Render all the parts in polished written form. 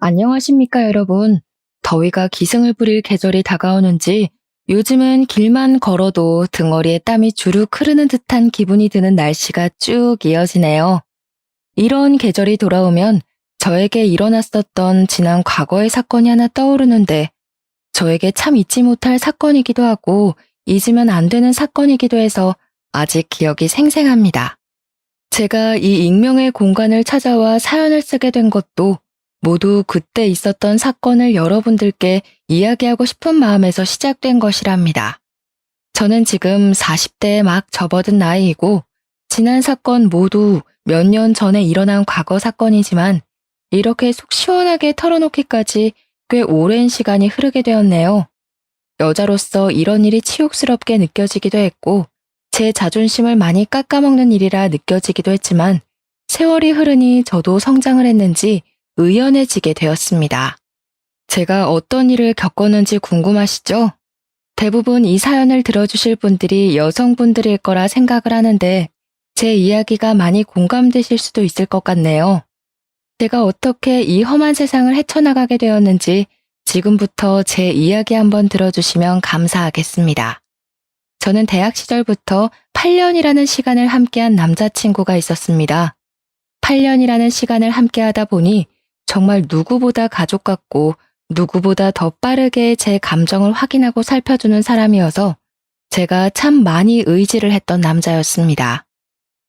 안녕하십니까, 여러분. 더위가 기승을 부릴 계절이 다가오는지 요즘은 길만 걸어도 등허리에 땀이 주룩 흐르는 듯한 기분이 드는 날씨가 쭉 이어지네요. 이런 계절이 돌아오면 저에게 일어났었던 지난 과거의 사건이 하나 떠오르는데 저에게 참 잊지 못할 사건이기도 하고 잊으면 안 되는 사건이기도 해서 아직 기억이 생생합니다. 제가 이 익명의 공간을 찾아와 사연을 쓰게 된 것도 모두 그때 있었던 사건을 여러분들께 이야기하고 싶은 마음에서 시작된 것이랍니다. 저는 지금 40대에 막 접어든 나이이고 지난 사건 모두 몇 년 전에 일어난 과거 사건이지만 이렇게 속 시원하게 털어놓기까지 꽤 오랜 시간이 흐르게 되었네요. 여자로서 이런 일이 치욕스럽게 느껴지기도 했고 제 자존심을 많이 깎아먹는 일이라 느껴지기도 했지만 세월이 흐르니 저도 성장을 했는지 의연해지게 되었습니다. 제가 어떤 일을 겪었는지 궁금하시죠? 대부분 이 사연을 들어주실 분들이 여성분들일 거라 생각을 하는데 제 이야기가 많이 공감되실 수도 있을 것 같네요. 제가 어떻게 이 험한 세상을 헤쳐나가게 되었는지 지금부터 제 이야기 한번 들어주시면 감사하겠습니다. 저는 대학 시절부터 8년이라는 시간을 함께한 남자친구가 있었습니다. 8년이라는 시간을 함께하다 보니 정말 누구보다 가족 같고 누구보다 더 빠르게 제 감정을 확인하고 살펴주는 사람이어서 제가 참 많이 의지를 했던 남자였습니다.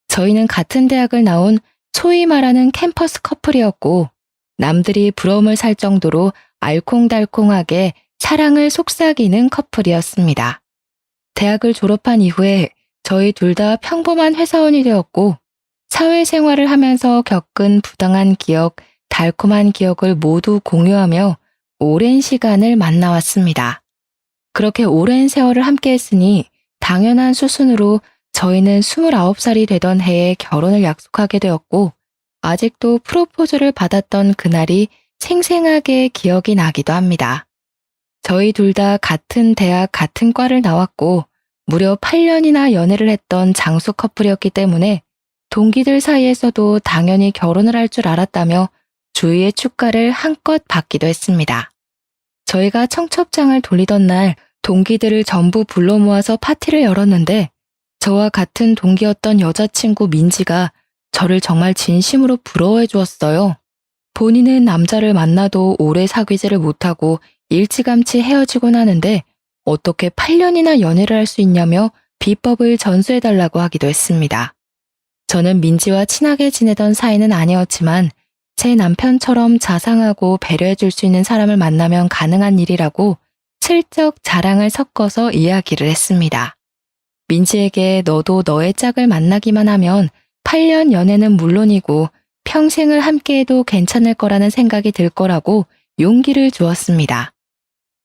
저희는 같은 대학을 나온 소위 말하는 캠퍼스 커플이었고 남들이 부러움을 살 정도로 알콩달콩하게 사랑을 속삭이는 커플이었습니다. 대학을 졸업한 이후에 저희 둘 다 평범한 회사원이 되었고 사회생활을 하면서 겪은 부당한 기억, 달콤한 기억을 모두 공유하며 오랜 시간을 만나왔습니다. 그렇게 오랜 세월을 함께했으니 당연한 수순으로 저희는 29살이 되던 해에 결혼을 약속하게 되었고 아직도 프로포즈를 받았던 그날이 생생하게 기억이 나기도 합니다. 저희 둘 다 같은 대학 같은 과를 나왔고 무려 8년이나 연애를 했던 장수 커플이었기 때문에 동기들 사이에서도 당연히 결혼을 할 줄 알았다며 주위의 축가를 한껏 받기도 했습니다. 저희가 청첩장을 돌리던 날 동기들을 전부 불러 모아서 파티를 열었는데 저와 같은 동기였던 여자친구 민지가 저를 정말 진심으로 부러워해 주었어요. 본인은 남자를 만나도 오래 사귀지를 못하고 일찌감치 헤어지곤 하는데 어떻게 8년이나 연애를 할 수 있냐며 비법을 전수해달라고 하기도 했습니다. 저는 민지와 친하게 지내던 사이는 아니었지만 제 남편처럼 자상하고 배려해줄 수 있는 사람을 만나면 가능한 일이라고 슬쩍 자랑을 섞어서 이야기를 했습니다. 민지에게 너도 너의 짝을 만나기만 하면 8년 연애는 물론이고 평생을 함께해도 괜찮을 거라는 생각이 들 거라고 용기를 주었습니다.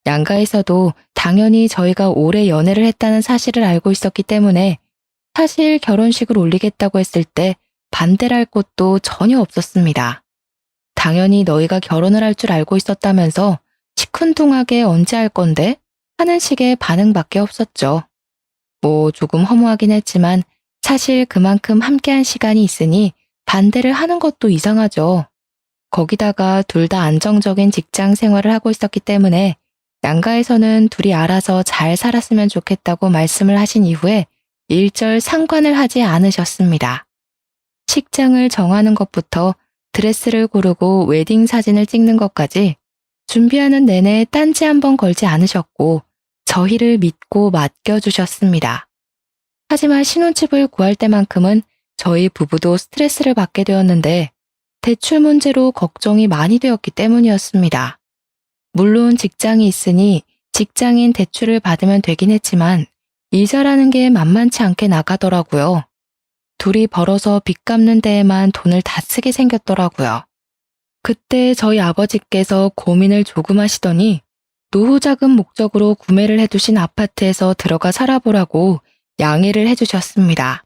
양가에서도 당연히 저희가 오래 연애를 했다는 사실을 알고 있었기 때문에 사실 결혼식을 올리겠다고 했을 때 반대를 할 곳도 전혀 없었습니다. 당연히 너희가 결혼을 할 줄 알고 있었다면서 시큰둥하게 언제 할 건데? 하는 식의 반응밖에 없었죠. 뭐 조금 허무하긴 했지만 사실 그만큼 함께한 시간이 있으니 반대를 하는 것도 이상하죠. 거기다가 둘 다 안정적인 직장 생활을 하고 있었기 때문에 양가에서는 둘이 알아서 잘 살았으면 좋겠다고 말씀을 하신 이후에 일절 상관을 하지 않으셨습니다. 식장을 정하는 것부터 드레스를 고르고 웨딩 사진을 찍는 것까지 준비하는 내내 딴지 한번 걸지 않으셨고 저희를 믿고 맡겨주셨습니다. 하지만 신혼집을 구할 때만큼은 저희 부부도 스트레스를 받게 되었는데 대출 문제로 걱정이 많이 되었기 때문이었습니다. 물론 직장이 있으니 직장인 대출을 받으면 되긴 했지만 이자라는 게 만만치 않게 나가더라고요. 둘이 벌어서 빚 갚는 데에만 돈을 다 쓰게 생겼더라고요. 그때 저희 아버지께서 고민을 조금 하시더니 노후 자금 목적으로 구매를 해두신 아파트에서 들어가 살아보라고 양해를 해주셨습니다.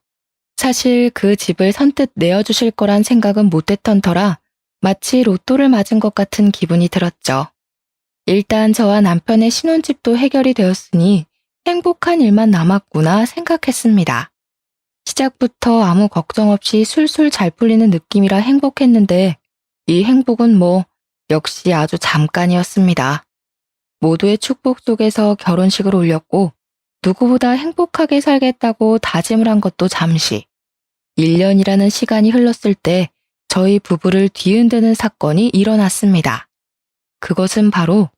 사실 그 집을 선뜻 내어주실 거란 생각은 못했던 터라 마치 로또를 맞은 것 같은 기분이 들었죠. 일단 저와 남편의 신혼집도 해결이 되었으니 행복한 일만 남았구나 생각했습니다. 시작부터 아무 걱정 없이 술술 잘 풀리는 느낌이라 행복했는데 이 행복은 뭐 역시 아주 잠깐이었습니다. 모두의 축복 속에서 결혼식을 올렸고 누구보다 행복하게 살겠다고 다짐을 한 것도 잠시. 1년이라는 시간이 흘렀을 때 저희 부부를 뒤흔드는 사건이 일어났습니다. 그것은 바로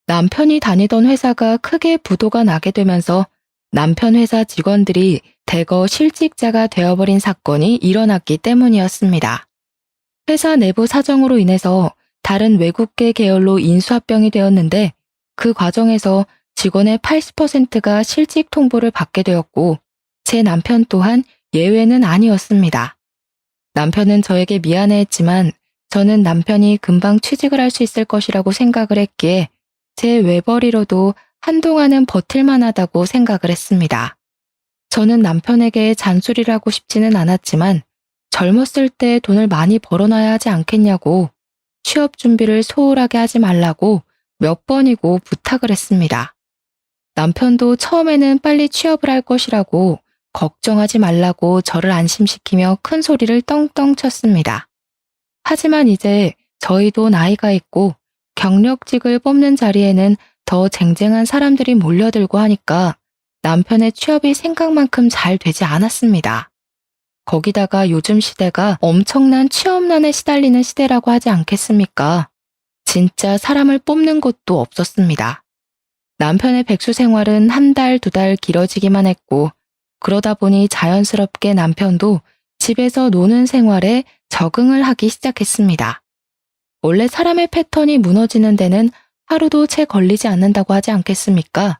남편이 다니던 회사가 크게 부도가 나게 되면서 남편 회사 직원들이 대거 실직자가 되어버린 사건이 일어났기 때문이었습니다. 회사 내부 사정으로 인해서 다른 외국계 계열로 인수합병이 되었는데 그 과정에서 직원의 80%가 실직 통보를 받게 되었고 제 남편 또한 예외는 아니었습니다. 남편은 저에게 미안해했지만 저는 남편이 금방 취직을 할 수 있을 것이라고 생각을 했기에 제 외벌이로도 한동안은 버틸만 하다고 생각을 했습니다. 저는 남편에게 잔소리를 하고 싶지는 않았지만 젊었을 때 돈을 많이 벌어놔야 하지 않겠냐고 취업 준비를 소홀하게 하지 말라고 몇 번이고 부탁을 했습니다. 남편도 처음에는 빨리 취업을 할 것이라고 걱정하지 말라고 저를 안심시키며 큰 소리를 떵떵 쳤습니다. 하지만 이제 저희도 나이가 있고 경력직을 뽑는 자리에는 더 쟁쟁한 사람들이 몰려들고 하니까 남편의 취업이 생각만큼 잘 되지 않았습니다. 거기다가 요즘 시대가 엄청난 취업난에 시달리는 시대라고 하지 않겠습니까? 진짜 사람을 뽑는 곳도 없었습니다. 남편의 백수 생활은 한 달, 두 달 길어지기만 했고 그러다 보니 자연스럽게 남편도 집에서 노는 생활에 적응을 하기 시작했습니다. 원래 사람의 패턴이 무너지는 데는 하루도 채 걸리지 않는다고 하지 않겠습니까?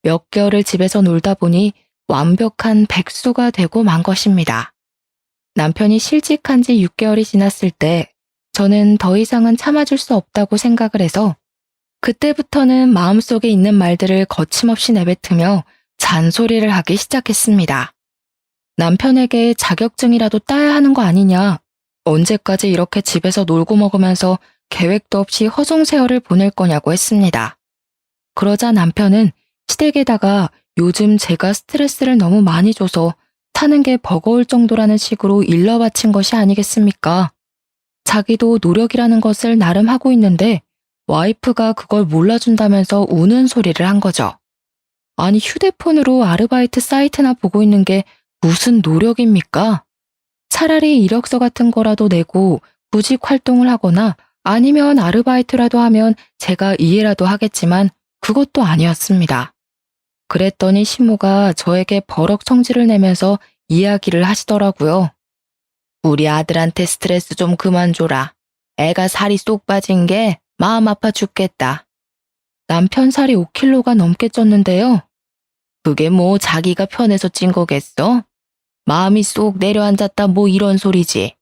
몇 개월을 집에서 놀다 보니 완벽한 백수가 되고 만 것입니다. 남편이 실직한 지 6개월이 지났을 때 저는 더 이상은 참아줄 수 없다고 생각을 해서 그때부터는 마음속에 있는 말들을 거침없이 내뱉으며 잔소리를 하기 시작했습니다. 남편에게 자격증이라도 따야 하는 거 아니냐? 언제까지 이렇게 집에서 놀고 먹으면서 계획도 없이 허송세월을 보낼 거냐고 했습니다. 그러자 남편은 시댁에다가 요즘 제가 스트레스를 너무 많이 줘서 사는 게 버거울 정도라는 식으로 일러바친 것이 아니겠습니까? 자기도 노력이라는 것을 나름 하고 있는데 와이프가 그걸 몰라준다면서 우는 소리를 한 거죠. 아니 휴대폰으로 아르바이트 사이트나 보고 있는 게 무슨 노력입니까? 차라리 이력서 같은 거라도 내고 구직 활동을 하거나 아니면 아르바이트라도 하면 제가 이해라도 하겠지만 그것도 아니었습니다. 그랬더니 시모가 저에게 버럭 성질을 내면서 이야기를 하시더라고요. 우리 아들한테 스트레스 좀 그만 줘라. 애가 살이 쏙 빠진 게 마음 아파 죽겠다. 남편 살이 5kg가 넘게 쪘는데요. 그게 뭐 자기가 편해서 찐 거겠어? 마음이 쏙 내려앉았다 뭐 이런 소리지.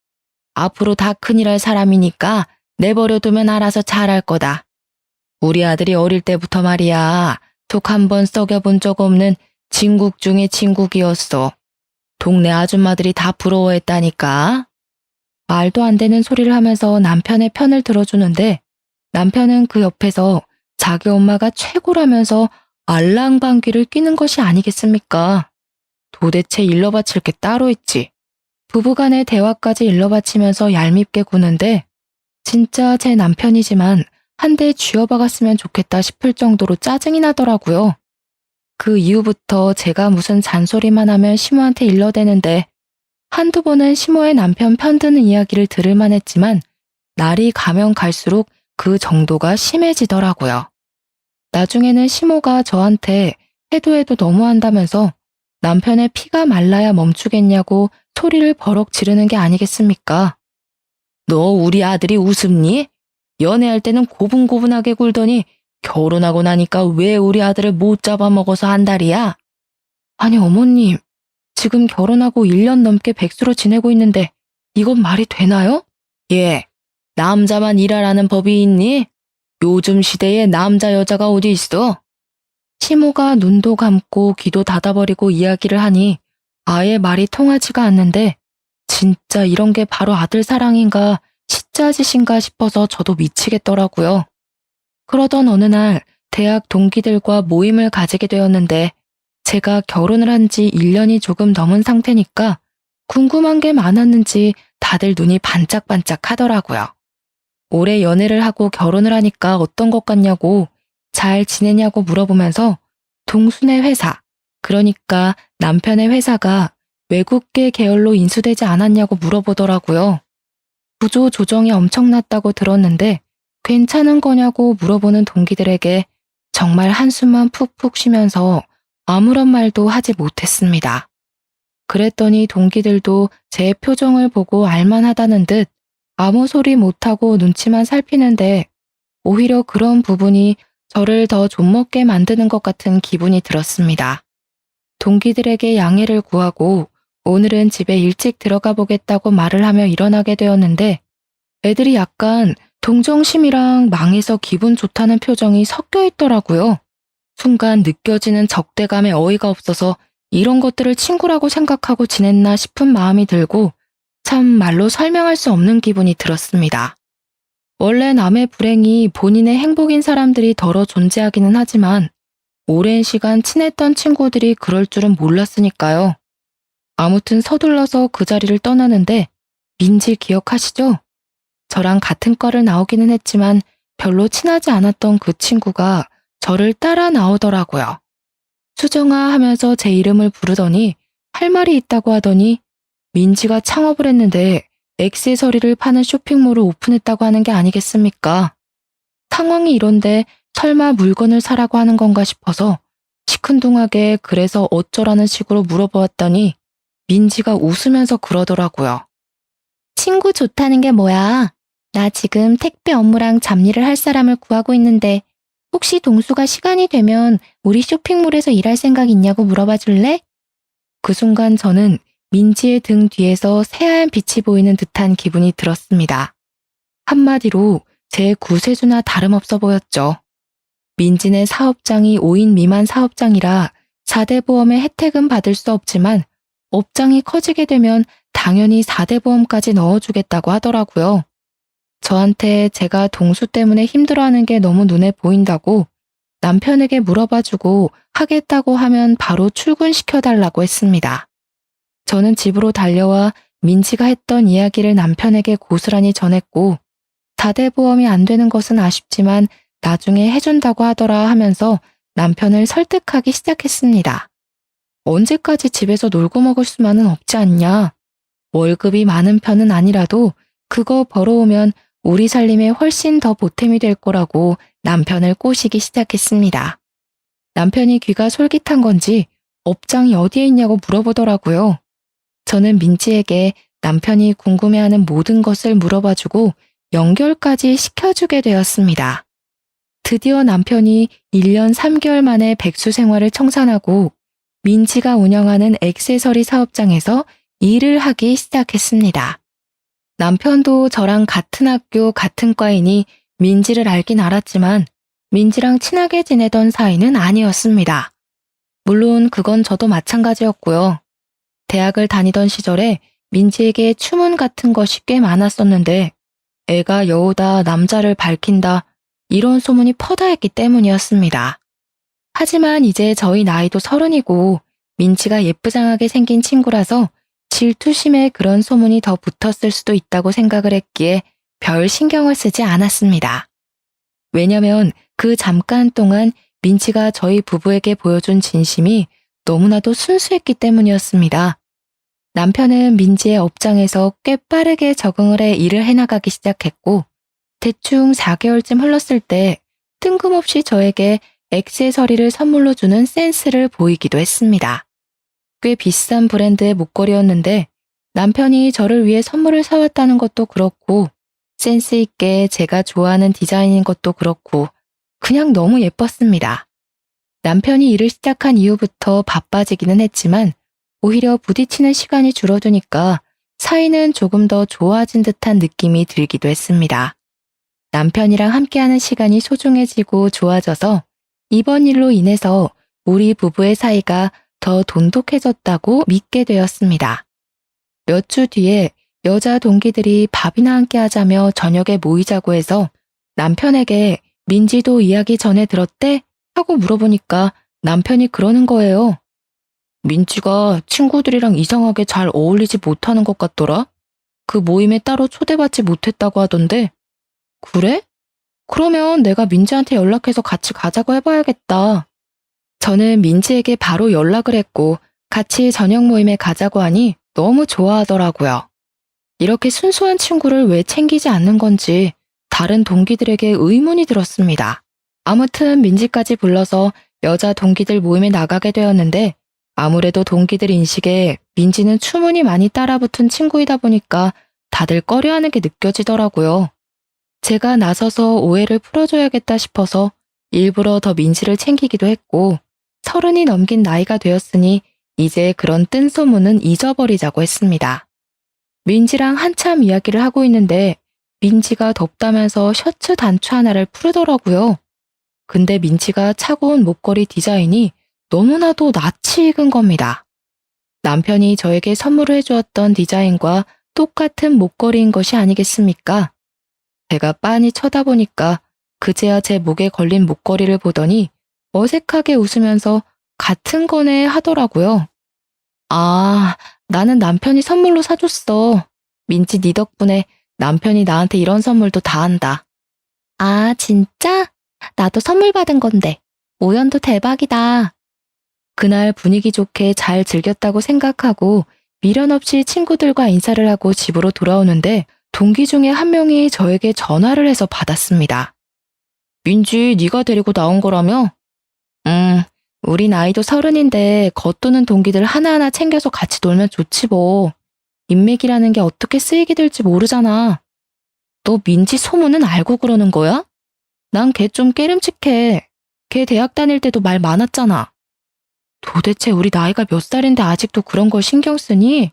앞으로 다 큰일 할 사람이니까 내버려두면 알아서 잘할 거다. 우리 아들이 어릴 때부터 말이야. 속 한번 썩여본 적 없는 진국 중에 진국이었어. 동네 아줌마들이 다 부러워했다니까. 말도 안 되는 소리를 하면서 남편의 편을 들어주는데 남편은 그 옆에서 자기 엄마가 최고라면서 알랑방귀를 뀌는 것이 아니겠습니까? 도대체 일러바칠 게 따로 있지. 부부간의 대화까지 일러바치면서 얄밉게 구는데 진짜 제 남편이지만 한 대 쥐어박았으면 좋겠다 싶을 정도로 짜증이 나더라고요. 그 이후부터 제가 무슨 잔소리만 하면 시모한테 일러대는데 한두 번은 시모의 남편 편드는 이야기를 들을만 했지만 날이 가면 갈수록 그 정도가 심해지더라고요. 나중에는 시모가 저한테 해도 너무한다면서 남편의 피가 말라야 멈추겠냐고 소리를 버럭 지르는 게 아니겠습니까? 너 우리 아들이 우습니? 연애할 때는 고분고분하게 굴더니 결혼하고 나니까 왜 우리 아들을 못 잡아먹어서 한달이야? 아니 어머님, 지금 결혼하고 1년 넘게 백수로 지내고 있는데 이건 말이 되나요? 예, 남자만 일하라는 법이 있니? 요즘 시대에 남자 여자가 어디 있어? 시모가 눈도 감고 귀도 닫아버리고 이야기를 하니 아예 말이 통하지가 않는데 진짜 이런 게 바로 아들 사랑인가 시짜짓인가 싶어서 저도 미치겠더라고요. 그러던 어느 날 대학 동기들과 모임을 가지게 되었는데 제가 결혼을 한 지 1년이 조금 넘은 상태니까 궁금한 게 많았는지 다들 눈이 반짝반짝 하더라고요. 올해 연애를 하고 결혼을 하니까 어떤 것 같냐고, 잘 지내냐고 물어보면서 동순의 회사, 그러니까 남편의 회사가 외국계 계열로 인수되지 않았냐고 물어보더라고요. 구조 조정이 엄청났다고 들었는데 괜찮은 거냐고 물어보는 동기들에게 정말 한숨만 푹푹 쉬면서 아무런 말도 하지 못했습니다. 그랬더니 동기들도 제 표정을 보고 알만하다는 듯 아무 소리 못하고 눈치만 살피는데 오히려 그런 부분이 저를 더 좀먹게 만드는 것 같은 기분이 들었습니다. 동기들에게 양해를 구하고 오늘은 집에 일찍 들어가 보겠다고 말을 하며 일어나게 되었는데 애들이 약간 동정심이랑 망해서 기분 좋다는 표정이 섞여 있더라고요. 순간 느껴지는 적대감에 어이가 없어서 이런 것들을 친구라고 생각하고 지냈나 싶은 마음이 들고 참 말로 설명할 수 없는 기분이 들었습니다. 원래 남의 불행이 본인의 행복인 사람들이 덜어 존재하기는 하지만 오랜 시간 친했던 친구들이 그럴 줄은 몰랐으니까요. 아무튼 서둘러서 그 자리를 떠나는데 민지 기억하시죠? 저랑 같은 과를 나오기는 했지만 별로 친하지 않았던 그 친구가 저를 따라 나오더라고요. 수정아 하면서 제 이름을 부르더니 할 말이 있다고 하더니 민지가 창업을 했는데 액세서리를 파는 쇼핑몰을 오픈했다고 하는 게 아니겠습니까? 상황이 이런데 설마 물건을 사라고 하는 건가 싶어서 시큰둥하게 그래서 어쩌라는 식으로 물어보았더니 민지가 웃으면서 그러더라고요. 친구 좋다는 게 뭐야? 나 지금 택배 업무랑 잡일을 할 사람을 구하고 있는데 혹시 동수가 시간이 되면 우리 쇼핑몰에서 일할 생각 있냐고 물어봐 줄래? 그 순간 저는 민지의 등 뒤에서 새하얀 빛이 보이는 듯한 기분이 들었습니다. 한마디로 제 구세주나 다름없어 보였죠. 민지네 사업장이 5인 미만 사업장이라 4대 보험의 혜택은 받을 수 없지만 업장이 커지게 되면 당연히 4대 보험까지 넣어주겠다고 하더라고요. 저한테 제가 동수 때문에 힘들어하는 게 너무 눈에 보인다고 남편에게 물어봐주고 하겠다고 하면 바로 출근시켜달라고 했습니다. 저는 집으로 달려와 민지가 했던 이야기를 남편에게 고스란히 전했고 4대 보험이 안 되는 것은 아쉽지만 나중에 해준다고 하더라 하면서 남편을 설득하기 시작했습니다. 언제까지 집에서 놀고 먹을 수만은 없지 않냐. 월급이 많은 편은 아니라도 그거 벌어오면 우리 살림에 훨씬 더 보탬이 될 거라고 남편을 꼬시기 시작했습니다. 남편이 귀가 솔깃한 건지 업장이 어디에 있냐고 물어보더라고요. 저는 민지에게 남편이 궁금해하는 모든 것을 물어봐주고 연결까지 시켜주게 되었습니다. 드디어 남편이 1년 3개월 만에 백수 생활을 청산하고 민지가 운영하는 액세서리 사업장에서 일을 하기 시작했습니다. 남편도 저랑 같은 학교 같은 과이니 민지를 알긴 알았지만 민지랑 친하게 지내던 사이는 아니었습니다. 물론 그건 저도 마찬가지였고요. 대학을 다니던 시절에 민지에게 추문 같은 것이 꽤 많았었는데 애가 여우다 남자를 밝힌다 이런 소문이 퍼다했기 때문이었습니다. 하지만 이제 저희 나이도 30이고 민지가 예쁘장하게 생긴 친구라서 질투심에 그런 소문이 더 붙었을 수도 있다고 생각을 했기에 별 신경을 쓰지 않았습니다. 왜냐면 그 잠깐 동안 민지가 저희 부부에게 보여준 진심이 너무나도 순수했기 때문이었습니다. 남편은 민지의 업장에서 꽤 빠르게 적응을 해 일을 해나가기 시작했고 대충 4개월쯤 흘렀을 때 뜬금없이 저에게 액세서리를 선물로 주는 센스를 보이기도 했습니다. 꽤 비싼 브랜드의 목걸이였는데 남편이 저를 위해 선물을 사왔다는 것도 그렇고 센스 있게 제가 좋아하는 디자인인 것도 그렇고 그냥 너무 예뻤습니다. 남편이 일을 시작한 이후부터 바빠지기는 했지만 오히려 부딪히는 시간이 줄어드니까 사이는 조금 더 좋아진 듯한 느낌이 들기도 했습니다. 남편이랑 함께하는 시간이 소중해지고 좋아져서 이번 일로 인해서 우리 부부의 사이가 더 돈독해졌다고 믿게 되었습니다. 몇 주 뒤에 여자 동기들이 밥이나 함께 하자며 저녁에 모이자고 해서 남편에게 민지도 이야기 전에 들었대? 하고 물어보니까 남편이 그러는 거예요. 민지가 친구들이랑 이상하게 잘 어울리지 못하는 것 같더라? 그 모임에 따로 초대받지 못했다고 하던데 그래? 그러면 내가 민지한테 연락해서 같이 가자고 해봐야겠다. 저는 민지에게 바로 연락을 했고 같이 저녁 모임에 가자고 하니 너무 좋아하더라고요. 이렇게 순수한 친구를 왜 챙기지 않는 건지 다른 동기들에게 의문이 들었습니다. 아무튼 민지까지 불러서 여자 동기들 모임에 나가게 되었는데 아무래도 동기들 인식에 민지는 추문이 많이 따라붙은 친구이다 보니까 다들 꺼려하는 게 느껴지더라고요. 제가 나서서 오해를 풀어줘야겠다 싶어서 일부러 더 민지를 챙기기도 했고 30이 넘긴 나이가 되었으니 이제 그런 뜬 소문은 잊어버리자고 했습니다. 민지랑 한참 이야기를 하고 있는데 민지가 덥다면서 셔츠 단추 하나를 풀더라고요. 근데 민지가 차고 온 목걸이 디자인이 너무나도 낯이 익은 겁니다. 남편이 저에게 선물을 해주었던 디자인과 똑같은 목걸이인 것이 아니겠습니까? 제가 빤히 쳐다보니까 그제야 제 목에 걸린 목걸이를 보더니 어색하게 웃으면서 같은 거네 하더라고요. 아, 나는 남편이 선물로 사줬어. 민지 네 덕분에 남편이 나한테 이런 선물도 다 한다. 아, 진짜? 나도 선물 받은 건데. 우연도 대박이다. 그날 분위기 좋게 잘 즐겼다고 생각하고 미련 없이 친구들과 인사를 하고 집으로 돌아오는데 동기 중에 한 명이 저에게 전화를 해서 받았습니다. 민지, 네가 데리고 나온 거라며? 우리 나이도 30인데 겉도는 동기들 하나하나 챙겨서 같이 놀면 좋지 뭐. 인맥이라는 게 어떻게 쓰이게 될지 모르잖아. 너 민지 소문은 알고 그러는 거야? 난 걔 좀 깨름칙해. 걔 대학 다닐 때도 말 많았잖아. 도대체 우리 나이가 몇 살인데 아직도 그런 걸 신경 쓰니?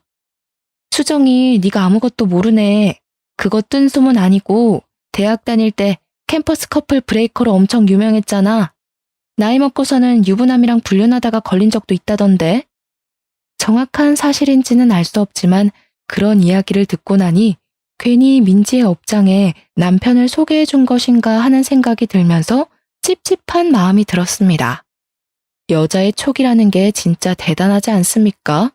수정이 네가 아무것도 모르네. 그거 뜬 소문 아니고 대학 다닐 때 캠퍼스 커플 브레이커로 엄청 유명했잖아. 나이 먹고서는 유부남이랑 불륜하다가 걸린 적도 있다던데. 정확한 사실인지는 알 수 없지만 그런 이야기를 듣고 나니 괜히 민지의 업장에 남편을 소개해 준 것인가 하는 생각이 들면서 찝찝한 마음이 들었습니다. 여자의 촉이라는 게 진짜 대단하지 않습니까?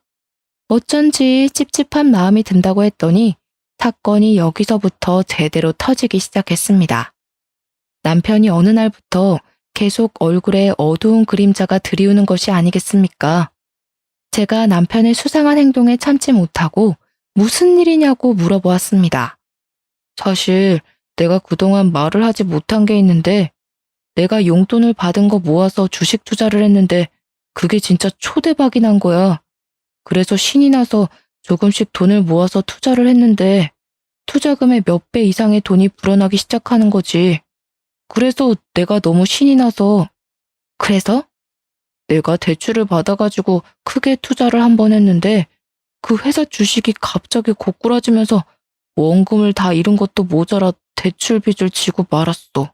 어쩐지 찝찝한 마음이 든다고 했더니 사건이 여기서부터 제대로 터지기 시작했습니다. 남편이 어느 날부터 계속 얼굴에 어두운 그림자가 드리우는 것이 아니겠습니까? 제가 남편의 수상한 행동에 참지 못하고 무슨 일이냐고 물어보았습니다. 사실 내가 그동안 말을 하지 못한 게 있는데 내가 용돈을 받은 거 모아서 주식 투자를 했는데 그게 진짜 초대박이 난 거야. 그래서 신이 나서 조금씩 돈을 모아서 투자를 했는데 투자금의 몇 배 이상의 돈이 불어나기 시작하는 거지. 그래서 내가 너무 신이 나서 그래서 내가 대출을 받아가지고 크게 투자를 한 번 했는데 그 회사 주식이 갑자기 고꾸라지면서 원금을 다 잃은 것도 모자라 대출 빚을 지고 말았어.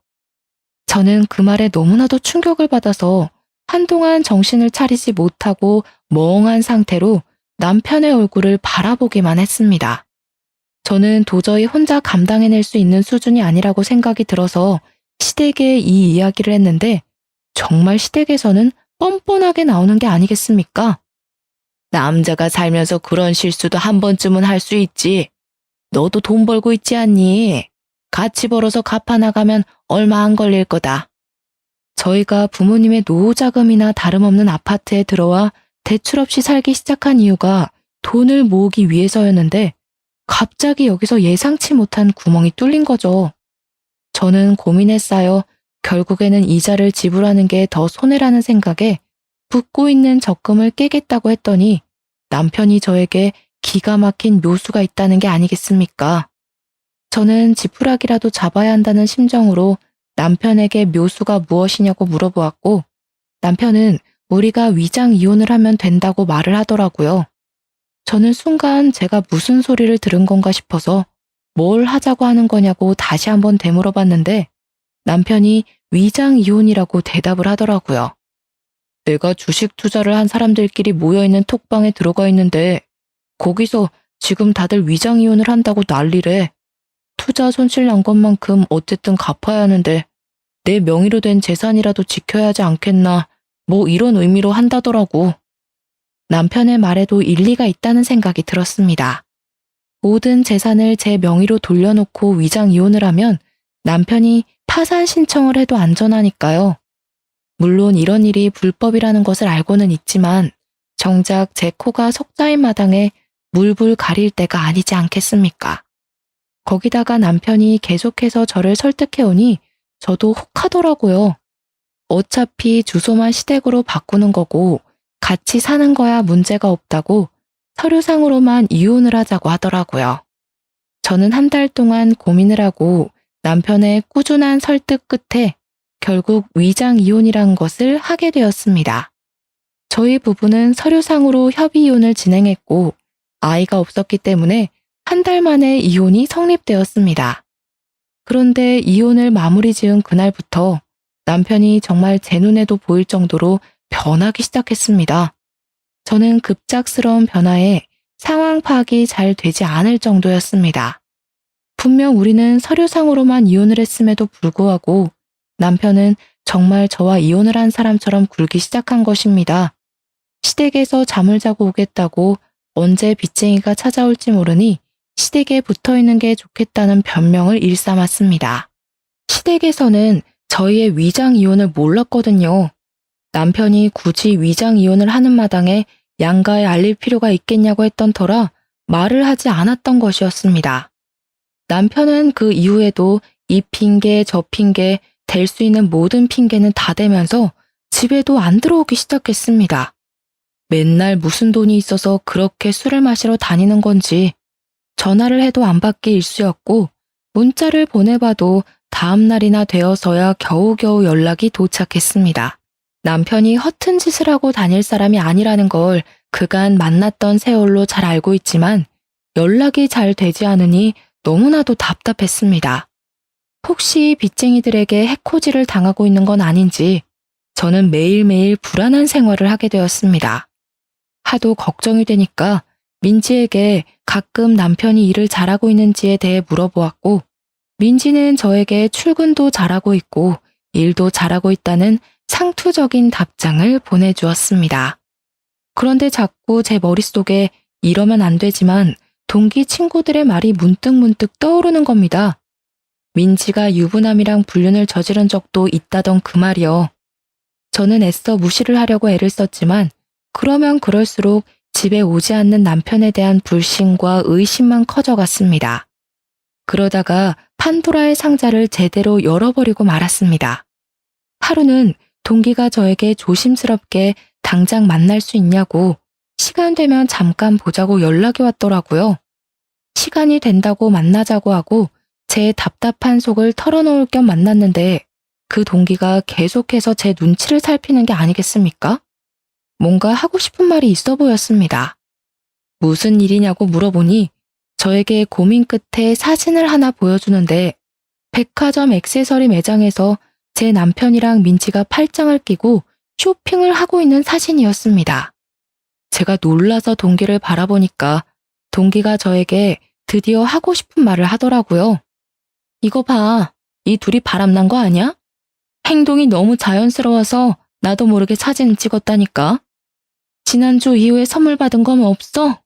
저는 그 말에 너무나도 충격을 받아서 한동안 정신을 차리지 못하고 멍한 상태로 남편의 얼굴을 바라보기만 했습니다. 저는 도저히 혼자 감당해낼 수 있는 수준이 아니라고 생각이 들어서 시댁에 이 이야기를 했는데 정말 시댁에서는 뻔뻔하게 나오는 게 아니겠습니까? 남자가 살면서 그런 실수도 한 번쯤은 할 수 있지. 너도 돈 벌고 있지 않니? 같이 벌어서 갚아나가면 얼마 안 걸릴 거다. 저희가 부모님의 노후자금이나 다름없는 아파트에 들어와 대출 없이 살기 시작한 이유가 돈을 모으기 위해서였는데 갑자기 여기서 예상치 못한 구멍이 뚫린 거죠. 저는 고민에 쌓여 결국에는 이자를 지불하는 게 더 손해라는 생각에 붓고 있는 적금을 깨겠다고 했더니 남편이 저에게 기가 막힌 묘수가 있다는 게 아니겠습니까? 저는 지푸라기라도 잡아야 한다는 심정으로 남편에게 묘수가 무엇이냐고 물어보았고 남편은 우리가 위장 이혼을 하면 된다고 말을 하더라고요. 저는 순간 제가 무슨 소리를 들은 건가 싶어서 뭘 하자고 하는 거냐고 다시 한번 되물어봤는데 남편이 위장 이혼이라고 대답을 하더라고요. 내가 주식 투자를 한 사람들끼리 모여있는 톡방에 들어가 있는데 거기서 지금 다들 위장 이혼을 한다고 난리래. 투자 손실 난 것만큼 어쨌든 갚아야 하는데 내 명의로 된 재산이라도 지켜야 하지 않겠나 뭐 이런 의미로 한다더라고. 남편의 말에도 일리가 있다는 생각이 들었습니다. 모든 재산을 제 명의로 돌려놓고 위장 이혼을 하면 남편이 파산 신청을 해도 안전하니까요. 물론 이런 일이 불법이라는 것을 알고는 있지만 정작 제 코가 석자인 마당에 물불 가릴 때가 아니지 않겠습니까? 거기다가 남편이 계속해서 저를 설득해오니 저도 혹하더라고요. 어차피 주소만 시댁으로 바꾸는 거고 같이 사는 거야 문제가 없다고 서류상으로만 이혼을 하자고 하더라고요. 저는 한 달 동안 고민을 하고 남편의 꾸준한 설득 끝에 결국 위장 이혼이란 것을 하게 되었습니다. 저희 부부는 서류상으로 협의 이혼을 진행했고 아이가 없었기 때문에 한 달 만에 이혼이 성립되었습니다. 그런데 이혼을 마무리 지은 그날부터 남편이 정말 제 눈에도 보일 정도로 변하기 시작했습니다. 저는 급작스러운 변화에 상황 파악이 잘 되지 않을 정도였습니다. 분명 우리는 서류상으로만 이혼을 했음에도 불구하고 남편은 정말 저와 이혼을 한 사람처럼 굴기 시작한 것입니다. 시댁에서 잠을 자고 오겠다고 언제 빚쟁이가 찾아올지 모르니 시댁에 붙어 있는 게 좋겠다는 변명을 일삼았습니다. 시댁에서는 저희의 위장 이혼을 몰랐거든요. 남편이 굳이 위장 이혼을 하는 마당에 양가에 알릴 필요가 있겠냐고 했던 터라 말을 하지 않았던 것이었습니다. 남편은 그 이후에도 이 핑계 저 핑계 댈 수 있는 모든 핑계는 다 대면서 집에도 안 들어오기 시작했습니다. 맨날 무슨 돈이 있어서 그렇게 술을 마시러 다니는 건지 전화를 해도 안 받기 일쑤였고 문자를 보내봐도 다음 날이나 되어서야 겨우겨우 연락이 도착했습니다. 남편이 허튼 짓을 하고 다닐 사람이 아니라는 걸 그간 만났던 세월로 잘 알고 있지만 연락이 잘 되지 않으니 너무나도 답답했습니다. 혹시 빚쟁이들에게 해코지를 당하고 있는 건 아닌지 저는 매일매일 불안한 생활을 하게 되었습니다. 하도 걱정이 되니까 민지에게 가끔 남편이 일을 잘하고 있는지에 대해 물어보았고 민지는 저에게 출근도 잘하고 있고 일도 잘하고 있다는 상투적인 답장을 보내주었습니다. 그런데 자꾸 제 머릿속에 이러면 안 되지만 동기 친구들의 말이 문득문득 떠오르는 겁니다. 민지가 유부남이랑 불륜을 저지른 적도 있다던 그 말이요. 저는 애써 무시를 하려고 애를 썼지만 그러면 그럴수록 집에 오지 않는 남편에 대한 불신과 의심만 커져갔습니다. 그러다가 판도라의 상자를 제대로 열어버리고 말았습니다. 하루는 동기가 저에게 조심스럽게 당장 만날 수 있냐고 시간 되면 잠깐 보자고 연락이 왔더라고요. 시간이 된다고 만나자고 하고 제 답답한 속을 털어놓을 겸 만났는데 그 동기가 계속해서 제 눈치를 살피는 게 아니겠습니까? 뭔가 하고 싶은 말이 있어 보였습니다. 무슨 일이냐고 물어보니 저에게 고민 끝에 사진을 하나 보여주는데 백화점 액세서리 매장에서 제 남편이랑 민지가 팔짱을 끼고 쇼핑을 하고 있는 사진이었습니다. 제가 놀라서 동기를 바라보니까 동기가 저에게 드디어 하고 싶은 말을 하더라고요. 이거 봐, 이 둘이 바람난 거 아니야? 행동이 너무 자연스러워서 나도 모르게 사진을 찍었다니까. 지난주 이후에 선물 받은 건 없어?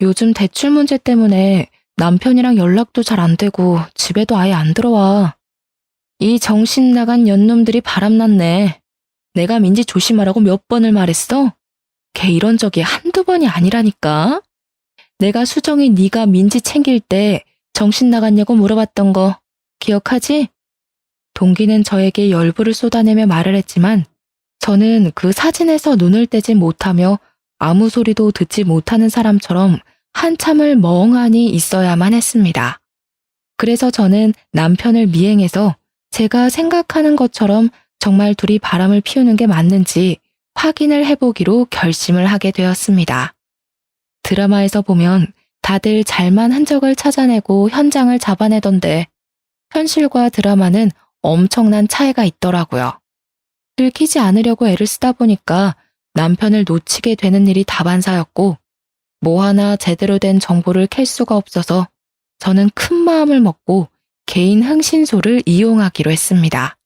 요즘 대출 문제 때문에 남편이랑 연락도 잘 안 되고 집에도 아예 안 들어와. 이 정신 나간 년놈들이 바람났네. 내가 민지 조심하라고 몇 번을 말했어? 걔 이런 적이 한두 번이 아니라니까. 내가 수정이 네가 민지 챙길 때 정신 나갔냐고 물어봤던 거 기억하지? 동기는 저에게 열불을 쏟아내며 말을 했지만 저는 그 사진에서 눈을 떼지 못하며 아무 소리도 듣지 못하는 사람처럼 한참을 멍하니 있어야만 했습니다. 그래서 저는 남편을 미행해서 제가 생각하는 것처럼 정말 둘이 바람을 피우는 게 맞는지 확인을 해보기로 결심을 하게 되었습니다. 드라마에서 보면 다들 잘만 흔적을 찾아내고 현장을 잡아내던데 현실과 드라마는 엄청난 차이가 있더라고요. 들키지 않으려고 애를 쓰다 보니까 남편을 놓치게 되는 일이 다반사였고 뭐 하나 제대로 된 정보를 캘 수가 없어서 저는 큰 마음을 먹고 개인 흥신소를 이용하기로 했습니다.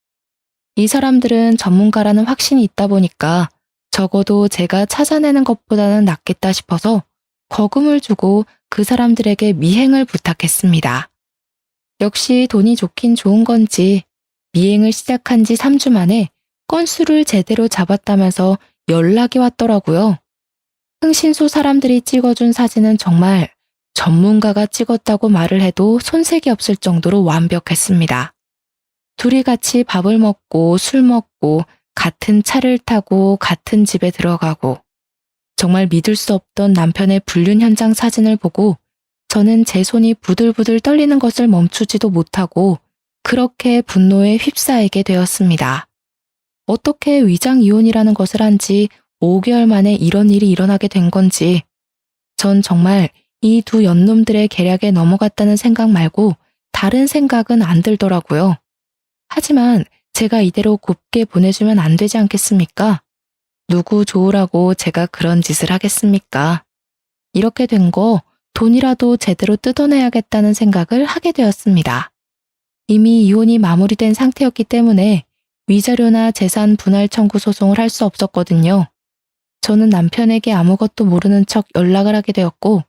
이 사람들은 전문가라는 확신이 있다 보니까 적어도 제가 찾아내는 것보다는 낫겠다 싶어서 거금을 주고 그 사람들에게 미행을 부탁했습니다. 역시 돈이 좋긴 좋은 건지 미행을 시작한 지 3주 만에 건수를 제대로 잡았다면서 연락이 왔더라고요. 흥신소 사람들이 찍어준 사진은 정말 전문가가 찍었다고 말을 해도 손색이 없을 정도로 완벽했습니다. 둘이 같이 밥을 먹고 술 먹고 같은 차를 타고 같은 집에 들어가고 정말 믿을 수 없던 남편의 불륜 현장 사진을 보고 저는 제 손이 부들부들 떨리는 것을 멈추지도 못하고 그렇게 분노에 휩싸이게 되었습니다. 어떻게 위장 이혼이라는 것을 한 지 5개월 만에 이런 일이 일어나게 된 건지 전 정말 이 두 연놈들의 계략에 넘어갔다는 생각 말고 다른 생각은 안 들더라고요. 하지만 제가 이대로 곱게 보내주면 안 되지 않겠습니까? 누구 좋으라고 제가 그런 짓을 하겠습니까? 이렇게 된 거 돈이라도 제대로 뜯어내야겠다는 생각을 하게 되었습니다. 이미 이혼이 마무리된 상태였기 때문에 위자료나 재산 분할 청구 소송을 할 수 없었거든요. 저는 남편에게 아무것도 모르는 척 연락을 하게 되었고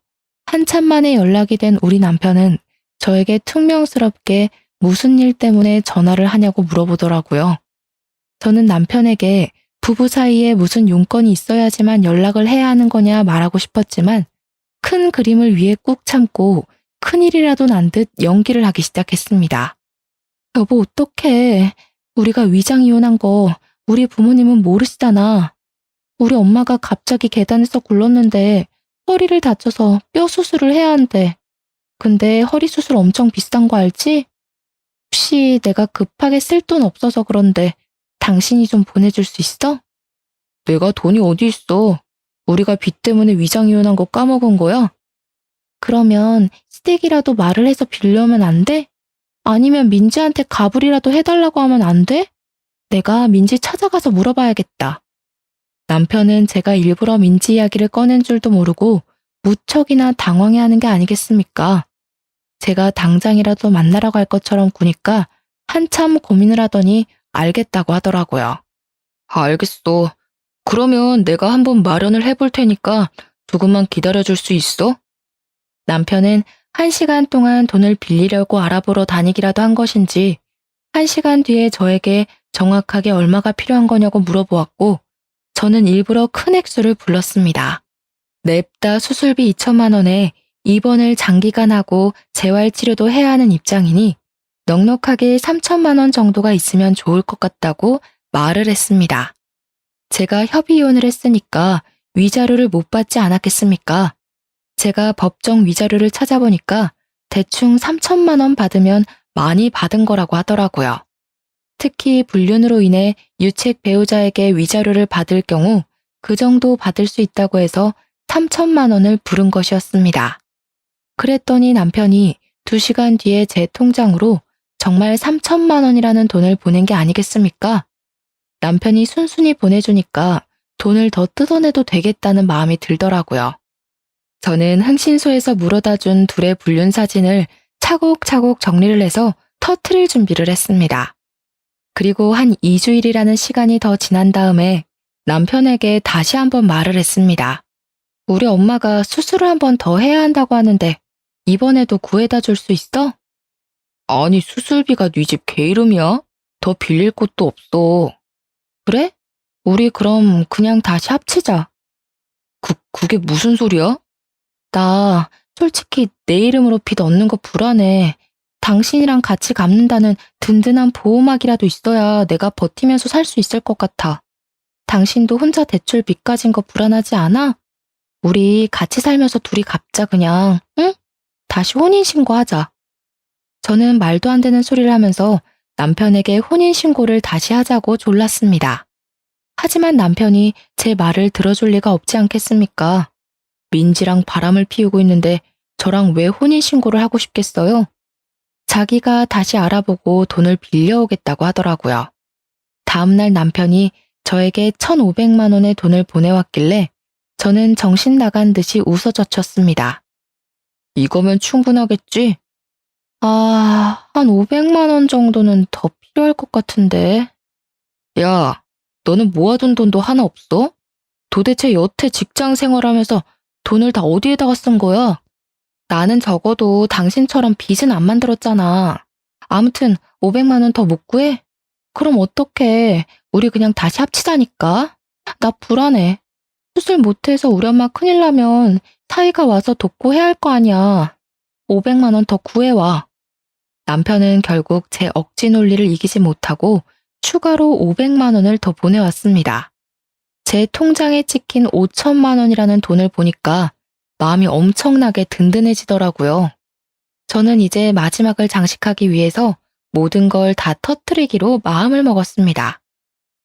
한참 만에 연락이 된 우리 남편은 저에게 퉁명스럽게 무슨 일 때문에 전화를 하냐고 물어보더라고요. 저는 남편에게 부부 사이에 무슨 용건이 있어야지만 연락을 해야 하는 거냐 말하고 싶었지만 큰 그림을 위해 꾹 참고 큰일이라도 난 듯 연기를 하기 시작했습니다. 여보, 어떡해. 우리가 위장 이혼한 거 우리 부모님은 모르시잖아. 우리 엄마가 갑자기 계단에서 굴렀는데 허리를 다쳐서 뼈 수술을 해야 한대. 근데 허리 수술 엄청 비싼 거 알지? 혹시 내가 급하게 쓸 돈 없어서 그런데 당신이 좀 보내줄 수 있어? 내가 돈이 어디 있어. 우리가 빚 때문에 위장 이혼한 거 까먹은 거야? 그러면 시댁이라도 말을 해서 빌려오면 안 돼? 아니면 민지한테 가불이라도 해달라고 하면 안 돼? 내가 민지 찾아가서 물어봐야겠다. 남편은 제가 일부러 민지 이야기를 꺼낸 줄도 모르고 무척이나 당황해하는 게 아니겠습니까? 제가 당장이라도 만나러 갈 것처럼 구니까 한참 고민을 하더니 알겠다고 하더라고요. 알겠어. 그러면 내가 한번 마련을 해볼 테니까 조금만 기다려줄 수 있어? 남편은 1시간 동안 돈을 빌리려고 알아보러 다니기라도 한 것인지 1시간 뒤에 저에게 정확하게 얼마가 필요한 거냐고 물어보았고 저는 일부러 큰 액수를 불렀습니다. 냅다 수술비 2천만 원에 입원을 장기간 하고 재활치료도 해야 하는 입장이니 넉넉하게 3천만 원 정도가 있으면 좋을 것 같다고 말을 했습니다. 제가 협의이혼을 했으니까 위자료를 못 받지 않았겠습니까? 제가 법정 위자료를 찾아보니까 대충 3천만 원 받으면 많이 받은 거라고 하더라고요. 특히 불륜으로 인해 유책 배우자에게 위자료를 받을 경우 그 정도 받을 수 있다고 해서 3천만 원을 부른 것이었습니다. 그랬더니 남편이 2시간 뒤에 제 통장으로 정말 3천만 원이라는 돈을 보낸 게 아니겠습니까? 남편이 순순히 보내주니까 돈을 더 뜯어내도 되겠다는 마음이 들더라고요. 저는 흥신소에서 물어다 준 둘의 불륜 사진을 차곡차곡 정리를 해서 터트릴 준비를 했습니다. 그리고 한 2주일이라는 시간이 더 지난 다음에 남편에게 다시 한번 말을 했습니다. 우리 엄마가 수술을 한 번 더 해야 한다고 하는데 이번에도 구해다 줄 수 있어? 아니, 수술비가 네 집 개 이름이야? 더 빌릴 곳도 없어. 그래? 우리 그럼 그냥 다시 합치자. 그게 무슨 소리야? 나 솔직히 내 이름으로 빚 얻는 거 불안해. 당신이랑 같이 갚는다는 든든한 보호막이라도 있어야 내가 버티면서 살 수 있을 것 같아. 당신도 혼자 대출 빚 가진 거 불안하지 않아? 우리 같이 살면서 둘이 갚자 그냥, 응? 다시 혼인신고하자. 저는 말도 안 되는 소리를 하면서 남편에게 혼인신고를 다시 하자고 졸랐습니다. 하지만 남편이 제 말을 들어줄 리가 없지 않겠습니까? 민지랑 바람을 피우고 있는데 저랑 왜 혼인신고를 하고 싶겠어요? 자기가 다시 알아보고 돈을 빌려오겠다고 하더라고요. 다음날 남편이 저에게 1,500만 원의 돈을 보내왔길래 저는 정신 나간 듯이 웃어젖혔습니다. 이거면 충분하겠지? 한 500만 원 정도는 더 필요할 것 같은데. 야, 너는 모아둔 돈도 하나 없어? 도대체 여태 직장 생활하면서 돈을 다 어디에다가 쓴 거야? 나는 적어도 당신처럼 빚은 안 만들었잖아. 아무튼 500만 원 더 못 구해? 그럼 어떡해. 우리 그냥 다시 합치자니까. 나 불안해. 수술 못해서 우리 엄마 큰일 나면 사이가 와서 돕고 해야 할 거 아니야. 500만 원 더 구해와. 남편은 결국 제 억지 논리를 이기지 못하고 추가로 500만 원을 더 보내왔습니다. 제 통장에 찍힌 5천만 원이라는 돈을 보니까 마음이 엄청나게 든든해지더라고요. 저는 이제 마지막을 장식하기 위해서 모든 걸 다 터뜨리기로 마음을 먹었습니다.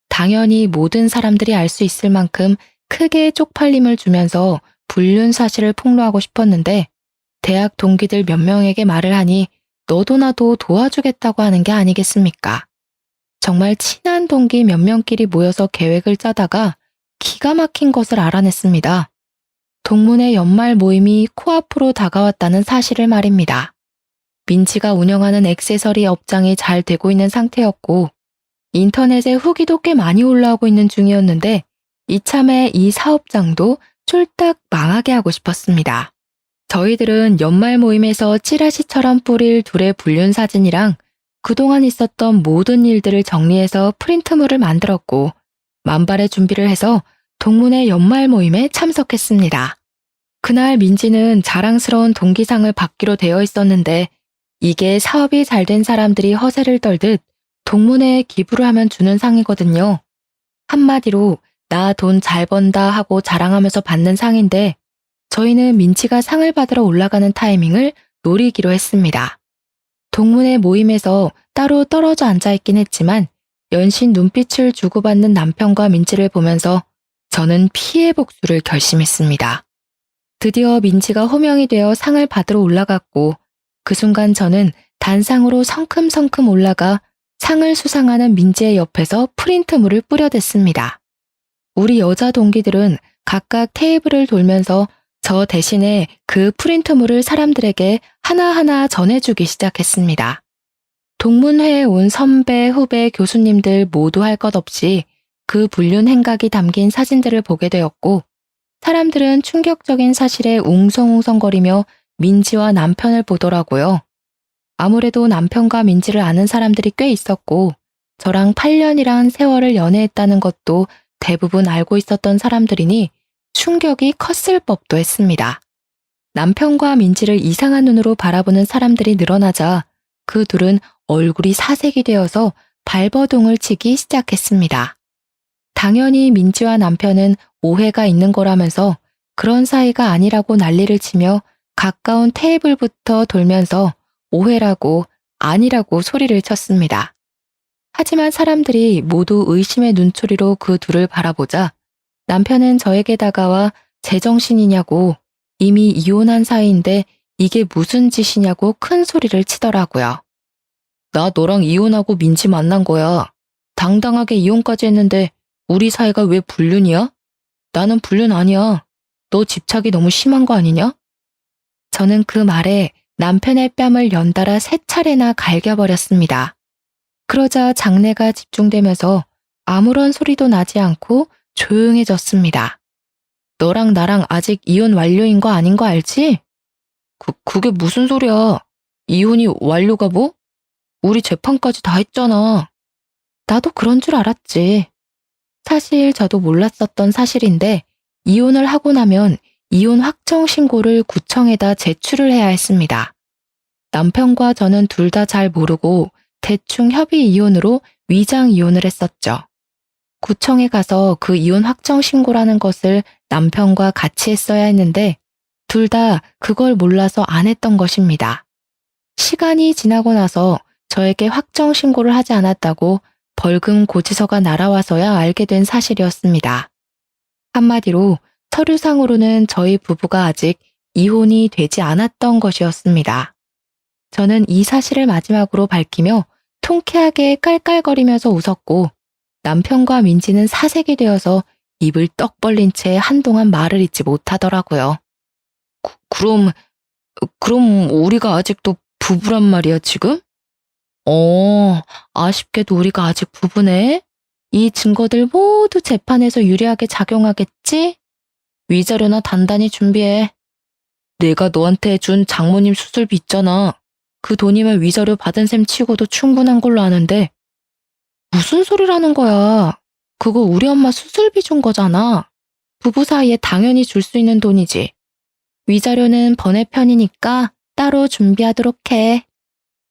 당연히 모든 사람들이 알 수 있을 만큼 크게 쪽팔림을 주면서 불륜 사실을 폭로하고 싶었는데 대학 동기들 몇 명에게 말을 하니 너도 나도 도와주겠다고 하는 게 아니겠습니까? 정말 친한 동기 몇 명끼리 모여서 계획을 짜다가 기가 막힌 것을 알아냈습니다. 동문회 연말 모임이 코앞으로 다가왔다는 사실을 말입니다. 민지가 운영하는 액세서리 업장이 잘 되고 있는 상태였고 인터넷에 후기도 꽤 많이 올라오고 있는 중이었는데 이참에 이 사업장도 쫄딱 망하게 하고 싶었습니다. 저희들은 연말 모임에서 찌라시처럼 뿌릴 둘의 불륜 사진이랑 그동안 있었던 모든 일들을 정리해서 프린트물을 만들었고 만발의 준비를 해서 동문회 연말 모임에 참석했습니다. 그날 민지는 자랑스러운 동기상을 받기로 되어 있었는데 이게 사업이 잘 된 사람들이 허세를 떨듯 동문회에 기부를 하면 주는 상이거든요. 한마디로 나 돈 잘 번다 하고 자랑하면서 받는 상인데 저희는 민지가 상을 받으러 올라가는 타이밍을 노리기로 했습니다. 동문회 모임에서 따로 떨어져 앉아있긴 했지만 연신 눈빛을 주고받는 남편과 민지를 보면서 저는 피해 복수를 결심했습니다. 드디어 민지가 호명이 되어 상을 받으러 올라갔고 그 순간 저는 단상으로 성큼성큼 올라가 상을 수상하는 민지의 옆에서 프린트물을 뿌려댔습니다. 우리 여자 동기들은 각각 테이블을 돌면서 저 대신에 그 프린트물을 사람들에게 하나하나 전해주기 시작했습니다. 동문회에 온 선배, 후배, 교수님들 모두 할 것 없이 그 불륜 행각이 담긴 사진들을 보게 되었고 사람들은 충격적인 사실에 웅성웅성거리며 민지와 남편을 보더라고요. 아무래도 남편과 민지를 아는 사람들이 꽤 있었고 저랑 8년이란 세월을 연애했다는 것도 대부분 알고 있었던 사람들이니 충격이 컸을 법도 했습니다. 남편과 민지를 이상한 눈으로 바라보는 사람들이 늘어나자 그 둘은 얼굴이 사색이 되어서 발버둥을 치기 시작했습니다. 당연히 민지와 남편은 오해가 있는 거라면서 그런 사이가 아니라고 난리를 치며 가까운 테이블부터 돌면서 오해라고 아니라고 소리를 쳤습니다. 하지만 사람들이 모두 의심의 눈초리로 그 둘을 바라보자 남편은 저에게 다가와 제정신이냐고 이미 이혼한 사이인데 이게 무슨 짓이냐고 큰 소리를 치더라고요. 나 너랑 이혼하고 민지 만난 거야. 당당하게 이혼까지 했는데 우리 사이가 왜 불륜이야? 나는 불륜 아니야. 너 집착이 너무 심한 거 아니냐? 저는 그 말에 남편의 뺨을 연달아 3차례나 갈겨버렸습니다. 그러자 장내가 집중되면서 아무런 소리도 나지 않고 조용해졌습니다. 너랑 나랑 아직 이혼 완료인 거 아닌 거 알지? 그게 무슨 소리야? 이혼이 완료가 뭐? 우리 재판까지 다 했잖아. 나도 그런 줄 알았지. 사실 저도 몰랐었던 사실인데 이혼을 하고 나면 이혼 확정 신고를 구청에다 제출을 해야 했습니다. 남편과 저는 둘 다 잘 모르고 대충 협의 이혼으로 위장 이혼을 했었죠. 구청에 가서 그 이혼 확정 신고라는 것을 남편과 같이 했어야 했는데 둘 다 그걸 몰라서 안 했던 것입니다. 시간이 지나고 나서 저에게 확정 신고를 하지 않았다고 벌금 고지서가 날아와서야 알게 된 사실이었습니다. 한마디로 서류상으로는 저희 부부가 아직 이혼이 되지 않았던 것이었습니다. 저는 이 사실을 마지막으로 밝히며 통쾌하게 깔깔거리면서 웃었고 남편과 민지는 사색이 되어서 입을 떡 벌린 채 한동안 말을 잇지 못하더라고요. 그럼 우리가 아직도 부부란 말이야, 지금? 아쉽게도 우리가 아직 부부네. 이 증거들 모두 재판에서 유리하게 작용하겠지? 위자료나 단단히 준비해. 내가 너한테 준 장모님 수술비 있잖아. 그 돈이면 위자료 받은 셈 치고도 충분한 걸로 아는데. 무슨 소리라는 거야. 그거 우리 엄마 수술비 준 거잖아. 부부 사이에 당연히 줄 수 있는 돈이지. 위자료는 번외편이니까 따로 준비하도록 해.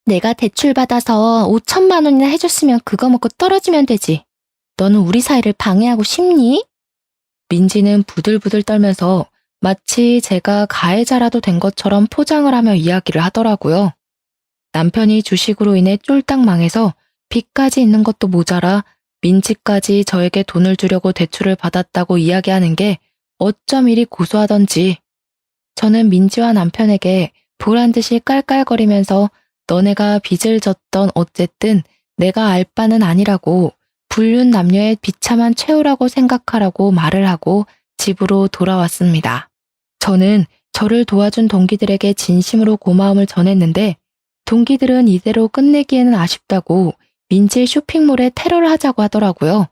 내가 대출 받아서 5천만 원이나 해줬으면 그거 먹고 떨어지면 되지. 너는 우리 사이를 방해하고 싶니? 민지는 부들부들 떨면서 마치 제가 가해자라도 된 것처럼 포장을 하며 이야기를 하더라고요. 남편이 주식으로 인해 쫄딱 망해서 빚까지 있는 것도 모자라 민지까지 저에게 돈을 주려고 대출을 받았다고 이야기하는 게 어쩜 이리 고소하던지. 저는 민지와 남편에게 보란듯이 깔깔거리면서 너네가 빚을 졌던 어쨌든 내가 알 바는 아니라고 불륜 남녀의 비참한 최후라고 생각하라고 말을 하고 집으로 돌아왔습니다. 저는 저를 도와준 동기들에게 진심으로 고마움을 전했는데 동기들은 이대로 끝내기에는 아쉽다고 민지의 쇼핑몰에 테러를 하자고 하더라고요.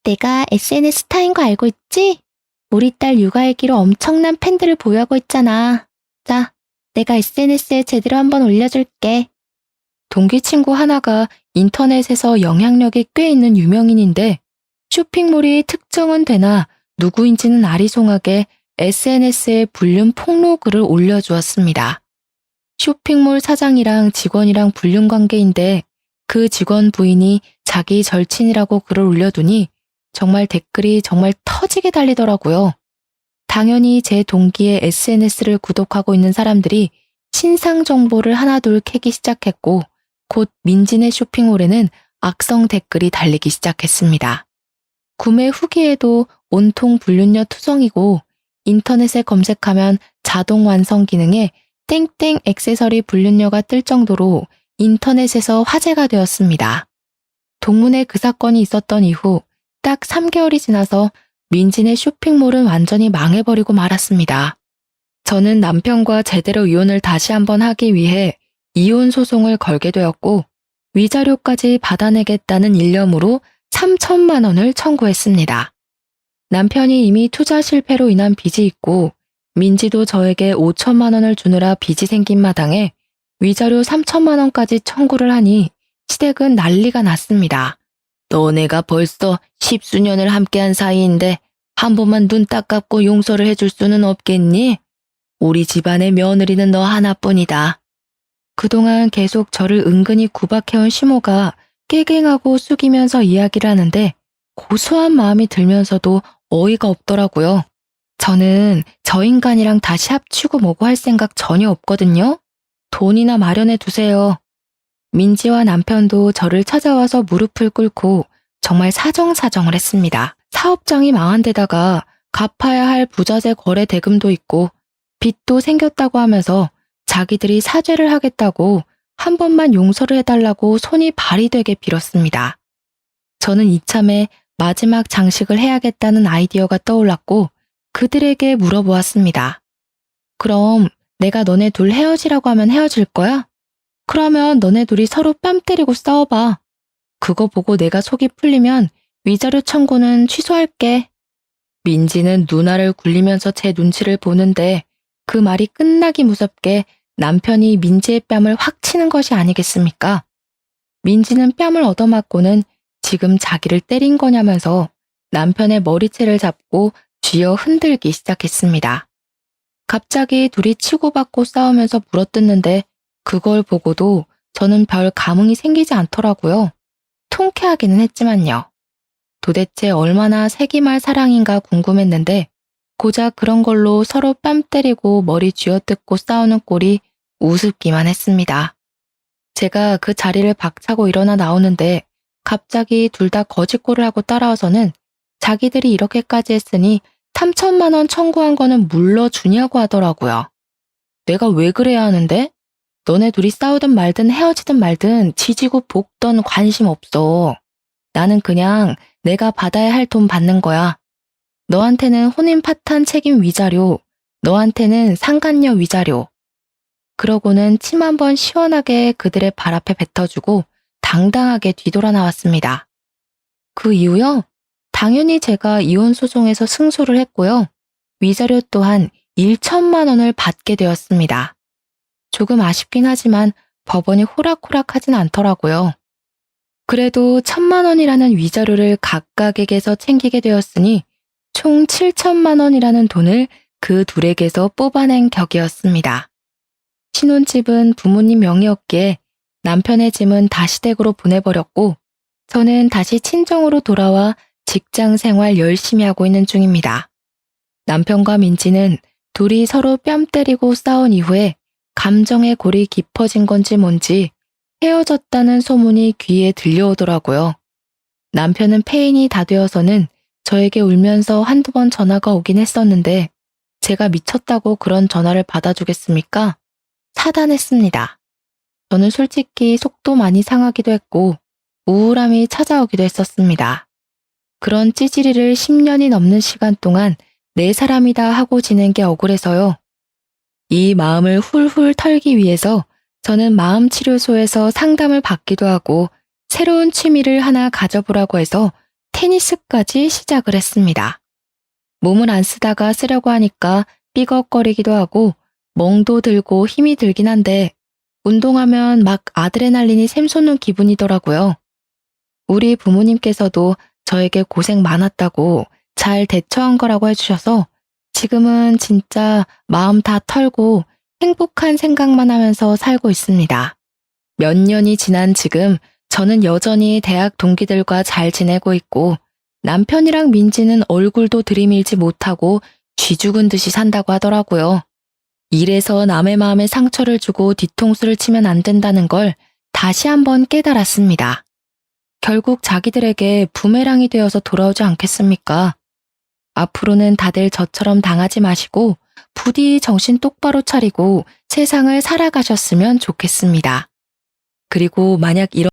내가 SNS 스타인 거 알고 있지? 우리 딸 육아일기로 엄청난 팬들을 보유하고 있잖아. 자, 내가 SNS에 제대로 한번 올려줄게. 동기 친구 하나가 인터넷에서 영향력이 꽤 있는 유명인인데 쇼핑몰이 특정은 되나 누구인지는 아리송하게 SNS에 불륜 폭로 글을 올려주었습니다. 쇼핑몰 사장이랑 직원이랑 불륜 관계인데 그 직원 부인이 자기 절친이라고 글을 올려두니 정말 댓글이 정말 터지게 달리더라고요. 당연히 제 동기의 SNS를 구독하고 있는 사람들이 신상 정보를 하나둘 캐기 시작했고 곧 민지네 쇼핑몰에는 악성 댓글이 달리기 시작했습니다. 구매 후기에도 온통 불륜녀 투성이고 인터넷에 검색하면 자동 완성 기능에 땡땡 액세서리 불륜녀가 뜰 정도로 인터넷에서 화제가 되었습니다. 동문회 그 사건이 있었던 이후 딱 3개월이 지나서 민지네 쇼핑몰은 완전히 망해버리고 말았습니다. 저는 남편과 제대로 이혼을 다시 한번 하기 위해 이혼 소송을 걸게 되었고 위자료까지 받아내겠다는 일념으로 3천만 원을 청구했습니다. 남편이 이미 투자 실패로 인한 빚이 있고 민지도 저에게 5천만 원을 주느라 빚이 생긴 마당에 위자료 3천만 원까지 청구를 하니 시댁은 난리가 났습니다. 너네가 벌써 10수년을 함께한 사이인데 한 번만 눈 딱 감고 용서를 해줄 수는 없겠니? 우리 집안의 며느리는 너 하나뿐이다. 그동안 계속 저를 은근히 구박해온 시모가 깨갱하고 숙이면서 이야기를 하는데 고소한 마음이 들면서도 어이가 없더라고요. 저는 저 인간이랑 다시 합치고 뭐고 할 생각 전혀 없거든요. 돈이나 마련해 두세요. 민지와 남편도 저를 찾아와서 무릎을 꿇고 정말 사정사정을 했습니다. 사업장이 망한 데다가 갚아야 할 부자재 거래 대금도 있고 빚도 생겼다고 하면서 자기들이 사죄를 하겠다고 한 번만 용서를 해달라고 손이 발이 되게 빌었습니다. 저는 이참에 마지막 장식을 해야겠다는 아이디어가 떠올랐고 그들에게 물어보았습니다. 그럼 내가 너네 둘 헤어지라고 하면 헤어질 거야? 그러면 너네 둘이 서로 뺨 때리고 싸워봐. 그거 보고 내가 속이 풀리면 위자료 청구는 취소할게. 민지는 누나를 굴리면서 제 눈치를 보는데 그 말이 끝나기 무섭게 남편이 민지의 뺨을 확 치는 것이 아니겠습니까? 민지는 뺨을 얻어맞고는 지금 자기를 때린 거냐면서 남편의 머리채를 잡고 쥐어 흔들기 시작했습니다. 갑자기 둘이 치고받고 싸우면서 물어뜯는데 그걸 보고도 저는 별 감흥이 생기지 않더라고요. 통쾌하기는 했지만요. 도대체 얼마나 세기말 사랑인가 궁금했는데 고작 그런 걸로 서로 뺨 때리고 머리 쥐어뜯고 싸우는 꼴이 우습기만 했습니다. 제가 그 자리를 박차고 일어나 나오는데 갑자기 둘 다 거짓골을 하고 따라와서는 자기들이 이렇게까지 했으니 3천만 원 청구한 거는 물러주냐고 하더라고요. 내가 왜 그래야 하는데? 너네 둘이 싸우든 말든 헤어지든 말든 지지고 볶던 관심 없어. 나는 그냥 내가 받아야 할 돈 받는 거야. 너한테는 혼인 파탄 책임 위자료, 너한테는 상간녀 위자료. 그러고는 침 한 번 시원하게 그들의 발 앞에 뱉어주고 당당하게 뒤돌아 나왔습니다. 그 이후요? 당연히 제가 이혼 소송에서 승소를 했고요. 위자료 또한 1천만 원을 받게 되었습니다. 조금 아쉽긴 하지만 법원이 호락호락하진 않더라고요. 그래도 1천만 원이라는 위자료를 각각에게서 챙기게 되었으니 총 7천만 원이라는 돈을 그 둘에게서 뽑아낸 격이었습니다. 신혼집은 부모님 명의였기에 남편의 짐은 다시 댁으로 보내버렸고 저는 다시 친정으로 돌아와 직장 생활 열심히 하고 있는 중입니다. 남편과 민지는 둘이 서로 뺨 때리고 싸운 이후에 감정의 골이 깊어진 건지 뭔지 헤어졌다는 소문이 귀에 들려오더라고요. 남편은 폐인이 다 되어서는 저에게 울면서 한두 번 전화가 오긴 했었는데 제가 미쳤다고 그런 전화를 받아주겠습니까? 차단했습니다. 저는 솔직히 속도 많이 상하기도 했고 우울함이 찾아오기도 했었습니다. 그런 찌질이를 10년이 넘는 시간 동안 내 사람이다 하고 지낸 게 억울해서요. 이 마음을 훌훌 털기 위해서 저는 마음치료소에서 상담을 받기도 하고 새로운 취미를 하나 가져보라고 해서 테니스까지 시작을 했습니다. 몸을 안 쓰다가 쓰려고 하니까 삐걱거리기도 하고 멍도 들고 힘이 들긴 한데 운동하면 막 아드레날린이 샘솟는 기분이더라고요. 우리 부모님께서도 저에게 고생 많았다고 잘 대처한 거라고 해주셔서 지금은 진짜 마음 다 털고 행복한 생각만 하면서 살고 있습니다. 몇 년이 지난 지금 저는 여전히 대학 동기들과 잘 지내고 있고 남편이랑 민지는 얼굴도 들이밀지 못하고 쥐 죽은 듯이 산다고 하더라고요. 일에서 남의 마음에 상처를 주고 뒤통수를 치면 안 된다는 걸 다시 한번 깨달았습니다. 결국 자기들에게 부메랑이 되어서 돌아오지 않겠습니까? 앞으로는 다들 저처럼 당하지 마시고 부디 정신 똑바로 차리고 세상을 살아가셨으면 좋겠습니다. 그리고 만약 이런